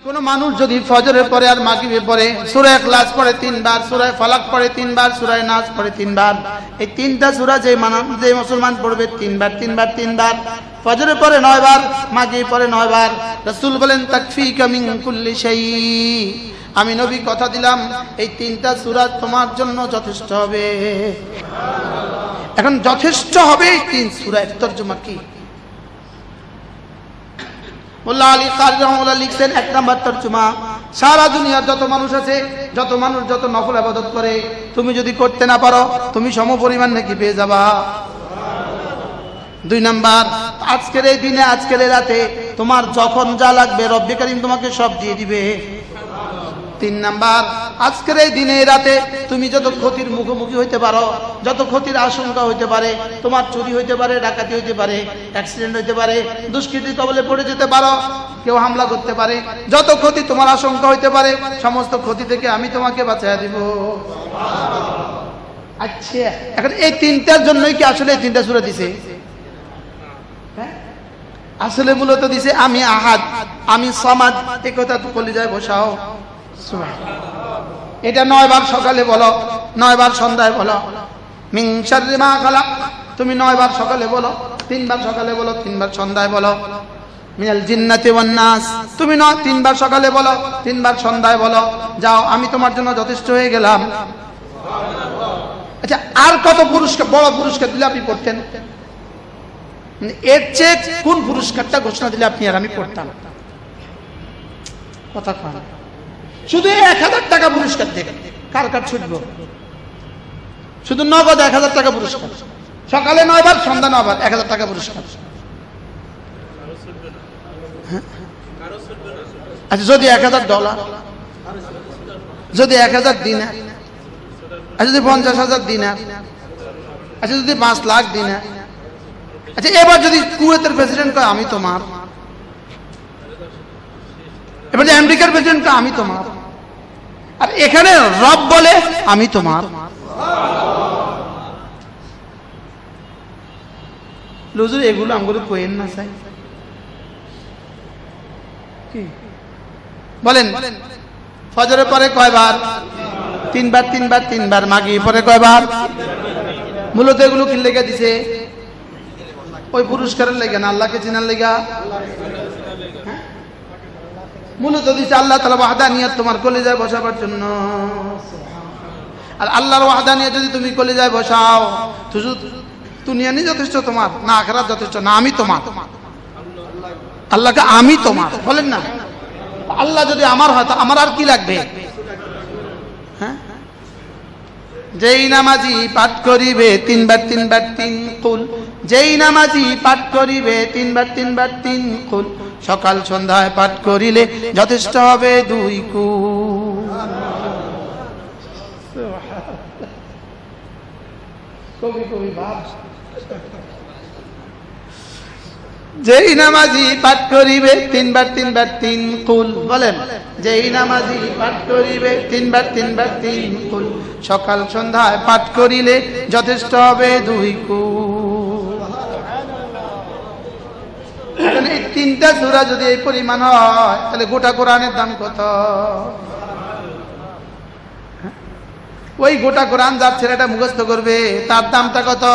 কোন মানুষ যদি ফজরের পরে আর মাগরিবের পরে সূরা ইখলাস পড়ে 3 বার, সূরা ফালাক পড়ে 3 বার, সূরা নাস পড়ে 3 বার, এই তিনটা সূরা যে মুসলমান পড়বে 3 বার 3 বার 3 বার, ফজরের পরে 9 বার, মাগরিবের পরে 9 বার, রাসূল বলেন তাকফিকা মিন কুল্লি শাই, আমি নবী কথা দিলাম এই তিনটা সূরা তোমার জন্য যথেষ্ট হবে। এখন যথেষ্ট হবে এই তিন সূরা এর তরজমা কি? মোল্লা আলী কারি রাহমাতুল্লাহ লিখছেন, 1 নাম্বার তরজমা, সারা দুনিয়ার যত মানুষ আছে, যত মানুষ যত নফল ইবাদত করে, তুমি যদি করতে না পারো তুমি সমপরিমাণ নেকি পেয়ে যাবা। 2 নাম্বার, আজকের এই দিনে আজকের এই রাতে তোমার যখন যা লাগবে রব্বে কারীম তোমাকে সব দিয়ে দিবে। 3 নাম্বার, আজকের এই দিনে রাতে তুমি যত ক্ষতির মুখোমুখি হইতে পারো, যত ক্ষতির আশঙ্কা হইতে পারে, তোমার চুরি হইতে পারে, ডাকাতি হইতে পারে, অ্যাক্সিডেন্ট হইতে পারে, দুষ্কৃতির কবলে পড়ে যেতে পারো, কেউ হামলা করতে পারে, যত ক্ষতি তোমার আশঙ্কা হইতে পারে সমস্ত ক্ষতি থেকে আমি তোমাকে বাঁচিয়ে দিব। আচ্ছা, এখন এই তিনটার জন্যই কি আসলে এই তিনটা সূরা দিছে? আসলে মূলত দিছে আমি আহাদ, আমি সামাদ, এই কথা তো কলিজায় বসাও। এটা 9 বার সকালে বলো, 9 বার সন্ধ্যায় বলো। মিন শাররি মা খালাক, তুমি 9 বার সকালে বলো, 3 বার সকালে বলো, 3 বার সন্ধ্যায় বলো। মিনাল জিন্নাতি ওয়ান নাস, তুমি 3 বার সকালে বলো, 3 বার সন্ধ্যায় বলো, যাও আমি তোমার জন্য যথেষ্ট হয়ে গেলাম। আচ্ছা, আর কত পুরস্কার, বড় পুরস্কার দিলে আপনি পড়তেন? এর চেয়ে কোন পুরস্কারটা ঘোষণা দিলে আপনি আর আমি পড়তাম? কথা কন, শুধু 1000 টাকা পুরস্কার দেবেন, কার কার ছুটবো? শুধু নগদ 1000 টাকা পুরস্কার, সকালে 9 বার, সন্ধ্যা 9 বার, 1000 টাকা পুরস্কার। আচ্ছা, যদি $1000, যদি 1000 দিনার, আচ্ছা যদি 50,000 দিনার, আচ্ছা যদি 5 লাখ দিনার, আচ্ছা এবার যদি কুয়েতের প্রেসিডেন্ট কয় আমি তোমার, এবার যে আমেরিকার প্রেসিডেন্ট কয় আমি তোমার, আর এখানে রব বলে আমি তোমার। হুজুর এগুলো আমগুলো কইেন না চাই কি বলেন? ফজরের পরে কয়বার? 3 বার 3 বার 3 বার। মাগরিবের পরে কয়বার? মূলত এগুলো কি লেগে দিছে? ওই পুরস্কারের লেগে না, আল্লাহকে চিনার লেগা। মূলত দিছে আল্লাহ তাআলা ওয়াহদানিয়ত তোমার কলিজায় বসাবার জন্য। আর আল্লাহর ওয়াহদানিয়ত যদি তুমি কলিজায় বসাও, দুনিয়া নিয়ে যথেষ্ট তোমার না, আখিরাত যথেষ্ট না, আমি তোমার। আল্লাহকে আমি তোমার বলেন না, আল্লাহ যদি আমার হয় তো আমার আর কি লাগবে? হ্যাঁ, যেই নামাজি পাঠ করিবে 3 বার 3 বার 3 কুল, যেই নামাজি পাঠ করিবে 3 বার 3 বার 3 কুল, সকাল সন্ধ্যায় পাঠ করিলে যথেষ্ট হবে 2 কুল। কবি কবি ভাব, যেই নামাজি পাঠ করিবে 3 বার 3 বার 3 কুল, বলেন যেই নামাজি পাঠ করিবে 3 বার 3 বার 3 কুল, সকাল সন্ধ্যায় পাঠ করিলে যথেষ্ট হবে 2 কুল। এখন এই 3টা সূরা যদি এই পরিমাণ হয় তাহলে গোটা কোরআনের দাম কত? ওই গোটা কোরআন যার ছেলেটা মুখস্থ করবে তার দামটা কত?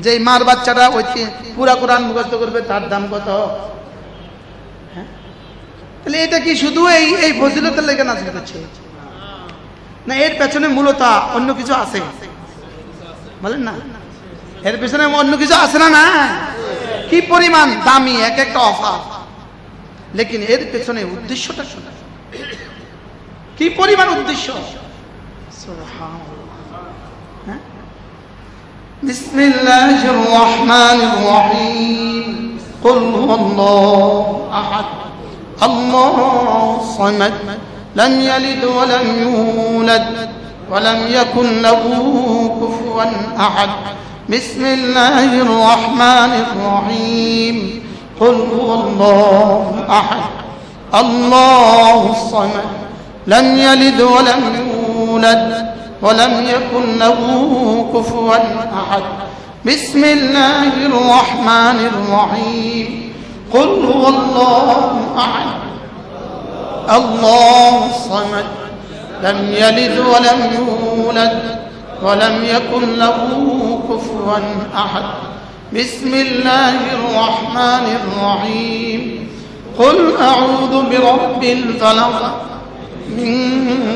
যে মার বাচ্চাটা ওই পুরা কোরআন মুখস্থ করবে তার দাম কত? তাহলে এটা কি শুধু এই ফজিলতের লেগে নাজিল হচ্ছে না? এর পেছনে মূলত অন্য কিছু আছে, বলেন না? এর পেছনে অন্য কিছু আছে না? না, কি পরিমাণ দামি এক একটা অফার, লেকিন এর পেছনে উদ্দেশ্যটা শোনা, কি পরিমাণ উদ্দেশ্য। সুবহানাল্লাহ। বিসমিল্লাহির রহমানির রহিম। কুল হুয়াল্লাহু আহাদ, আল্লাহুস সামাদ, লাম ইয়ালিদ ওয়া লাম ইউলাদ ওয়া লাম ইয়াকুন লাহু কুফুয়ান আহাদ। বিসমিল্লাহির রহমানির রহিম। কুল হুয়াল্লাহু আহাদ, আল্লাহুস সামাদ, لم يلد ولم يولد ولم يكن له كفوا أحد. بسم الله الرحمن الرحيم. قل هو الله أحد الله الصمد لم يلد ولم يولد ولم يكن له كفوا أحد بسم الله الرحمن الرحيم قل أعوذ برب الفلق من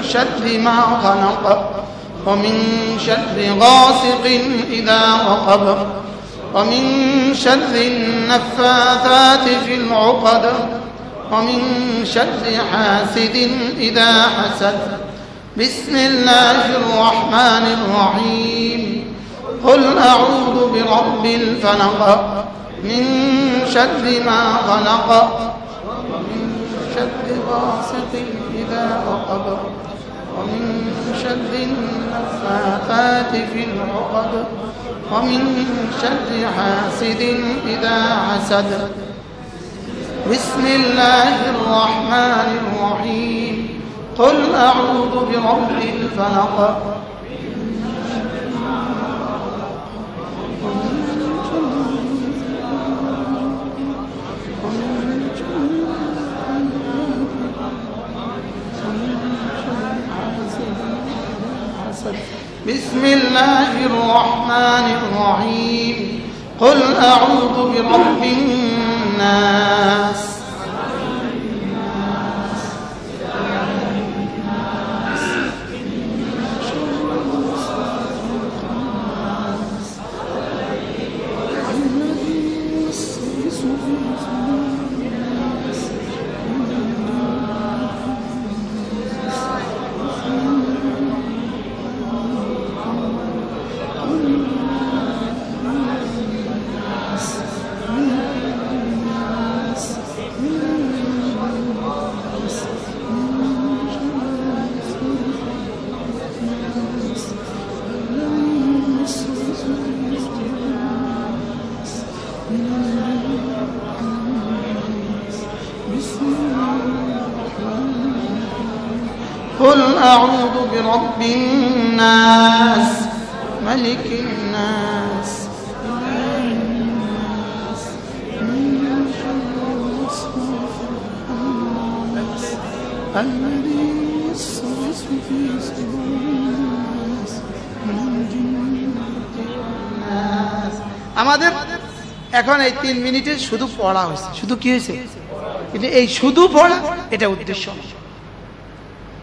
شر ما خلق ومن شر غاسق إذا وقب ومن شر النفاثات في العقد ومن شر حاسد إذا حسد بسم الله الرحمن الرحيم قل أعوذ برب الفلق من شر ما خلق ومن شر غاسق إذا وقب ومن شر النفاثات في العقد ومن شر حاسد إذا حسد بسم الله الرحمن الرحيم قل أعوذ برب الفلق بسم الله الرحمن الرحيم قل أعوذ برب الناس قل أعوذ برب الناس ملك الناس إله الناس من شر الوسواس الذي يوسوس في صدور الناس من الجنة والناس আমাদের এখন এই 3 মিনিটে শুধু পড়া হয়েছে শুধু কি হয়েছে এটা এই শুধু পড়া এটা উদ্দেশ্য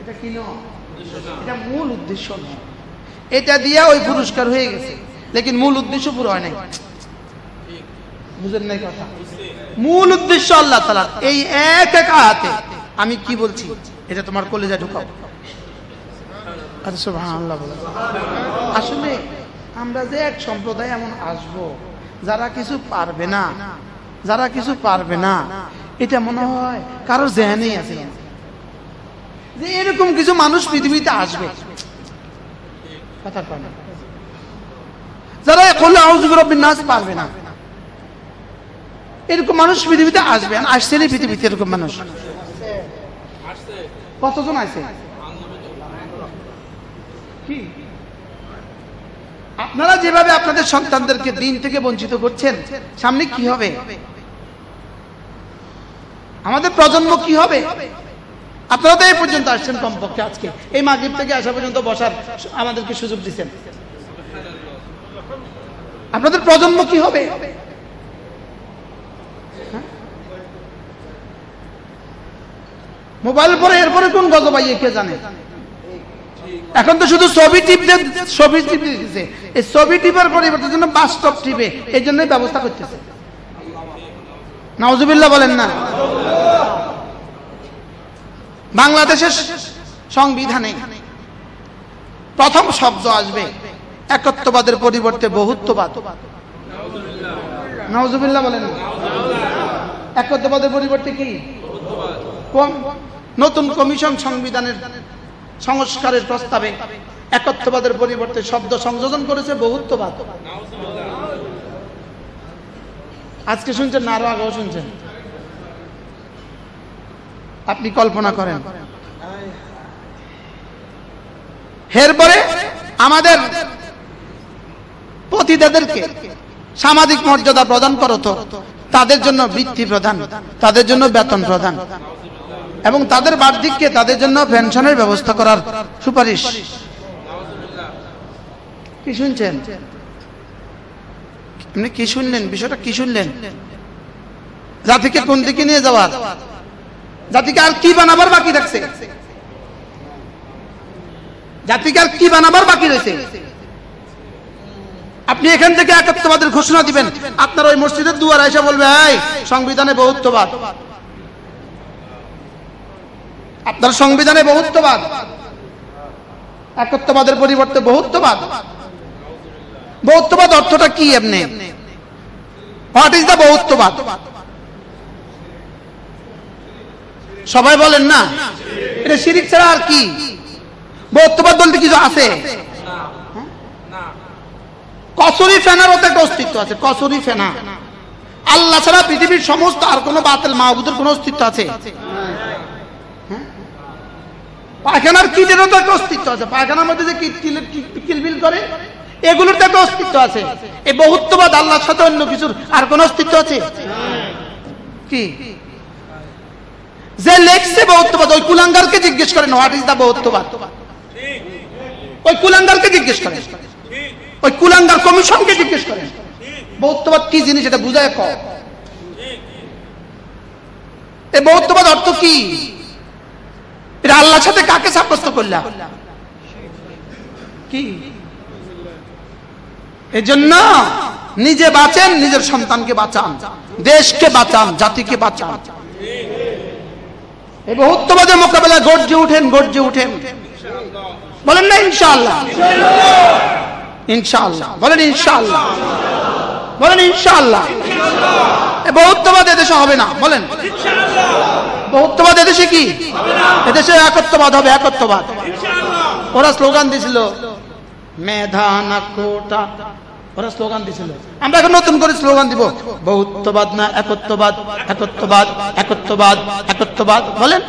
এটা কি না এটা মূল উদ্দেশ্য না এটা দিয়া ওই পুরস্কার হয়ে গেছে लेकिन মূল উদ্দেশ্য পুরো হয় নাই বুঝেন নাই কথা মূল উদ্দেশ্য আল্লাহ তাআলা এই এক এক আয়াতে আমি কি বলছি এটা তোমার কলিজা ঢুকাও আচ্ছা সুবহানাল্লাহ বলো আসলে আমরা যে এক সম্প্রদায় এমন আসব যারা কিছু পারবে না এটা মনে হয় কারো জেনেই আছে যে এরকম কিছু মানুষ পৃথিবীতে আসবে কথা কয় না যারা কুল আউযু বিরাব্বিন নাস পারবে না এরকম মানুষ পৃথিবীতে আসবে আর আসছেনই পৃথিবীতে এরকম মানুষ কতজন আছে কি আপনারা যেভাবে আপনাদের সন্তানদেরকে দিন থেকে বঞ্চিত করছেন সামনে কি হবে আমাদের প্রজন্ম কি হবে আপনারা তো এই পর্যন্ত আসছেন কমপক্ষে আজকে এই মাগরিব থেকে আসা পর্যন্ত বসার আমাদেরকে সুযোগ দিয়েছেন আপনাদের প্রজন্ম কি হবে মোবাইল পরে এরপরে কোন গজব আইয়ে কে জানে এখন তো শুধু ছবি টিপতে দিতেছে এই ছবি টিপার পরিবর্তে জন্য বাস্তব টিপে এই জন্যই ব্যবস্থা করতেছে নাউজুবিল্লাহ বলেন না বাংলাদেশের সংবিধানে প্রথম শব্দ আসবে একত্ববাদের পরিবর্তে বহুত্ববাদ নাউজুবিল্লাহ বলেন না একত্ববাদের পরিবর্তে কি নতুন কমিশন সংবিধানের সংস্কারের প্রস্তাবে একত্ববাদের পরিবর্তে শব্দ সংযোজন করেছে বহুত্ববাদ আজকে শুনছেন না আরো আগেও শুনছেন আপনি কল্পনা করেন এরপরে আমাদের পতিদেরকে সামাজিক মর্যাদা প্রদান করো তো তাদের জন্য বৃত্তি প্রদান, তাদের জন্য বেতন প্রদান এবং তাদের বার্ধক্যে তাদের জন্য পেনশনের ব্যবস্থা করার সুপারিশ। কি শুনছেন? আপনি কি শুনলেন? বিষয়টা কি শুনলেন? জাতিকে কোন দিকে নিয়ে যাওয়ার, জাতিকে আর কি বানাবার বাকি রাখছে? জাতিকে আর কি বানাবার বাকি রয়েছে? আপনি এখান থেকে একাত্মবাদের ঘোষণা দিবেন, আপনার ওই মসজিদের দুয়ার এসে বলবে এই সংবিধানে বহুত্ববাদ, আপনার সংবিধানে বহুত্ববাদ, একত্ববাদের পরিবর্তে বহুত্ববাদ। বহুত্ববাদ অর্থটা কি? এমনি হোয়াট ইজ দ্য বহুত্ববাদ? সবাই বলেন না, এটা শিরিক ছাড়া আর কি? বহুত্ববাদ বলতে কিছু আছে? কসুরি ফেনার ওতে একটা অস্তিত্ব আছে। কসুরি ফেনা, আল্লাহ ছাড়া পৃথিবীর সমস্ত আর কোন বাতিল মাহবুদের কোন অস্তিত্ব আছে? পায়খানার কিটেরও তো একটা অস্তিত্ব আছে। পায়খানার মধ্যে যে কিলবিল করে এগুলোর তো একটা অস্তিত্ব আছে। এই বহুত্ববাদ আল্লাহর সাথে অন্য কিছুর আর কোন অস্তিত্ব আছে কি? যে লেখছে বহুত্ববাদ ওই কুলাঙ্গারকে জিজ্ঞেস করেন হোয়াট ইজ দা বহুত্ববাদ। ওই কুলাঙ্গারকে জিজ্ঞেস করেন, ওই কুলাঙ্গার কমিশনকে জিজ্ঞেস করেন বহুত্ববাদ কি জিনিস, এটা বুঝায় কও। এই বহুত্ববাদ অর্থ কি? এটা আল্লাহর সাথে কাকে সাব্যস্ত করলাম? কি? এজন্য নিজে বাঁচেন, নিজের সন্তানকে বাঁচান, দেশকে বাঁচান, জাতিকে বাঁচান। এই বহুত্ববাদের মোকাবেলায় গর্জে উঠেন, গর্জে উঠেন। বলেন না ইনশাআল্লাহ? ইনশাআল্লাহ বলেন, ইনশাআল্লাহ বলেন, ইনশাআল্লাহ। এই বহুত্ববাদ এদেশে হবে না, বলেন বহুত্ববাদ এদেশে কি? এদেশে একত্ববাদ হবে, একত্ববাদ। ওরা স্লোগান দিছিল মেধা না কোটা, ওরা স্লোগান দিছিল। আমরা এখন নতুন করে স্লোগান দিব বহুত্ববাদ না একত্ববাদ, একত্ববাদ, একত্ববাদ, একত্ববাদ। বলেন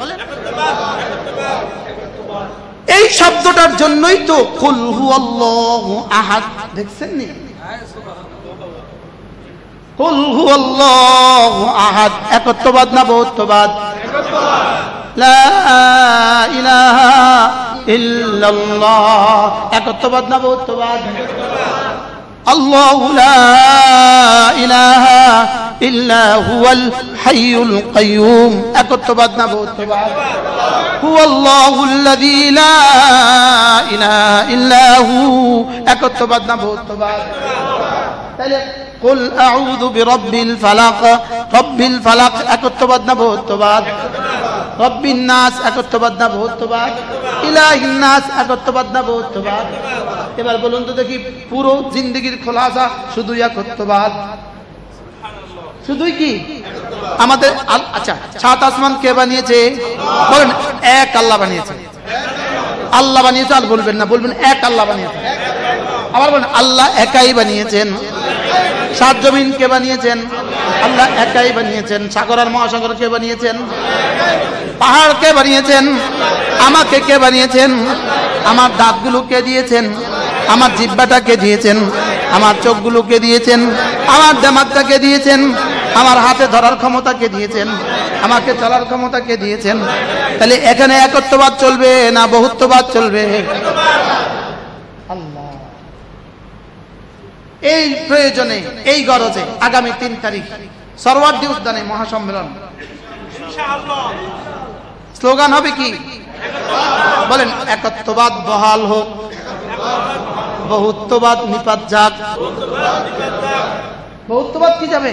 এই শব্দটার জন্যই তো কুল হুয়াল্লাহু আহাদ দেখছেন নি? কুল হুয়াল্লাহু আহাদ একত্ববাদ না বহুত্ববাদ? লা ইলাহা ইল্লাল্লাহ একত্ববাদ না বহুত্ববাদ? আল্লাহু লা ইলাহা ইল্লা হুয়াল হাইয়ুল কাইয়ুম একত্ববাদ না বহুত্ববাদ? হুয়াল্লাহুল্লাযী লা ইলাহা ইল্লা হু একত্ববাদ না বহুত্ববাদ? তাহলে কুল আউযু বিরাব্বিল ফালাক, রব্বিল ফালাক একত্ববাদ না বহুত্ববাদ? রব্বিন নাস একত্ববাদ না বহুত্ববাদ? ইলাহিন নাস একত্ববাদ না বহুত্ববাদ? এবার বলুন তো দেখি, পুরো জিন্দেগির খোলাসা শুধু একত্ববাদ, শুধুই কি আমাদের? আচ্ছা, সাত আসমান কে বানিয়েছে? বলেন এক আল্লাহ বানিয়েছে। আল্লাহ বানিয়েছে আর বলবেন না, বলবেন এক আল্লাহ বানিয়েছে। আবার বলেন আল্লাহ একাই বানিয়েছেন। সাত জমিন কে বানিয়েছেন? আল্লাহ একাই বানিয়েছেন। সাগর আর মহাসাগর কে বানিয়েছেন? পাহাড় কে বানিয়েছেন? আমাকে কে বানিয়েছেন? আমার দাঁতগুলো কে দিয়েছেন? আমার জিহ্বাটা কে দিয়েছেন? আমার চোখগুলো কে দিয়েছেন? আমার দিমাগটা কে দিয়েছেন? আমার হাতে ধরার ক্ষমতা কে দিয়েছেন? আমাকে চলার ক্ষমতা কে দিয়েছেন? তাহলে এখানে একত্ববাদ চলবে না বহুত্ববাদ চলবে? আল্লাহ এই প্রয়োজনে, এই গরজে আগামী 3 তারিখ সরওয়ার্দী উদ্যানে মহাসম্মেলন। স্লোগান হবে কি? বলেন একত্ববাদ বহাল হোক, বহুত্ববাদ নিপাত যাক। বহুত্ববাদ কি যাবে?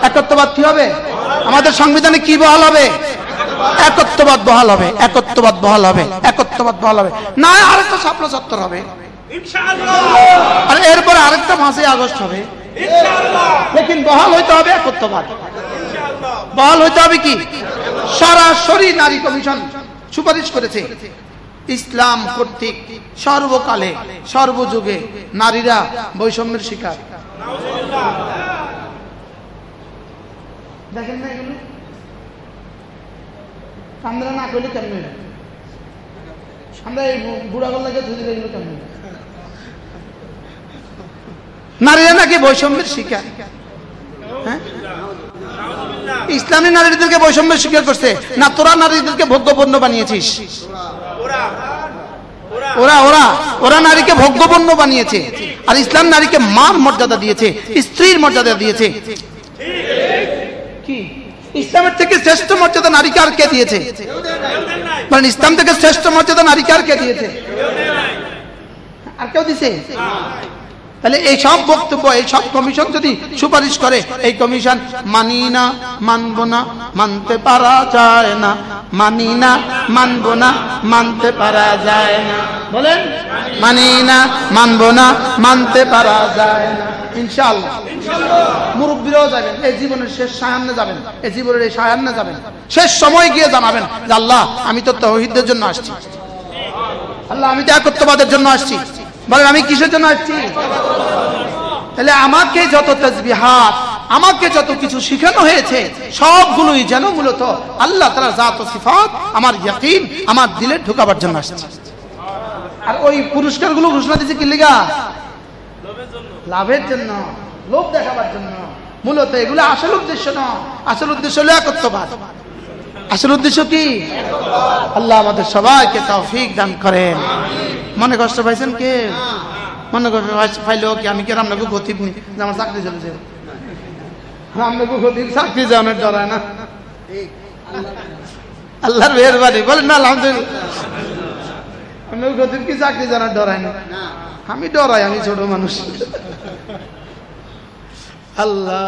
একত্ববাদ কি হবে? আমাদের সংবিধানে কি বহাল হবে? একত্ববাদ বহাল হবে, একত্ববাদ বহাল হবে, একত্ববাদ বহাল হবে। না আরেকটা শাপলা চত্বর হবে আর এরপরে আরেকটা 5ই আগস্ট হবে, লেকিন বহাল হইতে হবে একত্ববাদ। বহাল হইতে হবে কি? সরাসরি নারী কমিশন সুপারিশ করেছে ইসলাম কর্তৃক সর্বকালে সর্বযুগে নারীরা বৈষম্যের শিকার। দেখেন না এগুলো? আমরা না করলে কেমন? আমরা এই বুড়া গল্লাকে ধরে এগুলো কেমন? নারীরা নাকি বৈষম্যের শিকার। হ্যাঁ, ইসলামী নারীদেরকে বৈষম্য স্বীকার করছে না তোরা নারীদেরকে ভোগ্যপণ্য বানিয়েছিস? ওরা ওরা ওরা নারীকে ভোগ্যপণ্য বানিয়েছে, আর ইসলাম নারীকে মান মর্যাদা দিয়েছে, স্ত্রীর মর্যাদা দিয়েছে। কি ইসলামের থেকে শ্রেষ্ঠ মর্যাদা নারীকে আর কে দিয়েছে? মানে ইসলাম থেকে শ্রেষ্ঠ মর্যাদা নারীকে আর কে দিয়েছে? আর কেউ দিছে? তাহলে এই সব বক্তব্য, এই সব কমিশন যদি সুপারিশ করে, এই কমিশন মানি না, মানবো না, মানতে পারা যায় না, মানি না, মানবো না, মানতে পারা যায় না। বলেন মানি না, মানবো না, মানতে পারা যায় না। ইনশাআল্লাহ মুরব্বীরাও যাবেন, এই জীবনের শেষ সায়ান্নে যাবেন, এই জীবনের এই সায়ান্নে যাবেন, শেষ সময় গিয়ে জানাবেন যে আল্লাহ আমি তো তাওহীদের জন্য আসছি, আল্লাহ আমি তো একত্ববাদের জন্য আসছি। বলেন আমি কিসের জন্য আসছি? তাহলে আমাকে যত তাসবিহাত, আমাকে যত কিছু শিখানো হয়েছে সবগুলোই যেন মূলত আল্লাহ তাআলার জাত ও সিফাত, আমার ইয়াকিন আমার দিলে ঢোকাবার জন্য আসছে। আর ওই পুরস্কারগুলো ঘোষণা দিয়েছে কি লিগা? লাভের জন্য, লোভ দেখাবার জন্য। মূলত এগুলো আসল উদ্দেশ্য নয়, আসল উদ্দেশ্য হলো একত্ববাদ। আসল উদ্দেশ্য কি? আল্লাহ আমাদের সবাইকে তৌফিক দান করেন। মনে কষ্ট পাইছেন কে? মনে কষ্ট পাইলেও কি আমি কি আপনাকে গতিব নি যে আমার চাকরি চলেছে? আপনাকে গতিব চাকরি যাওয়ার ডরায় না? আল্লাহর মেহেরবানি, বলেন না আলহামদুলিল্লাহ। আপনাকে গতিব কি চাকরি জানার ডরায় না? আমি ডরাই, আমি ছোট মানুষ। আল্লাহ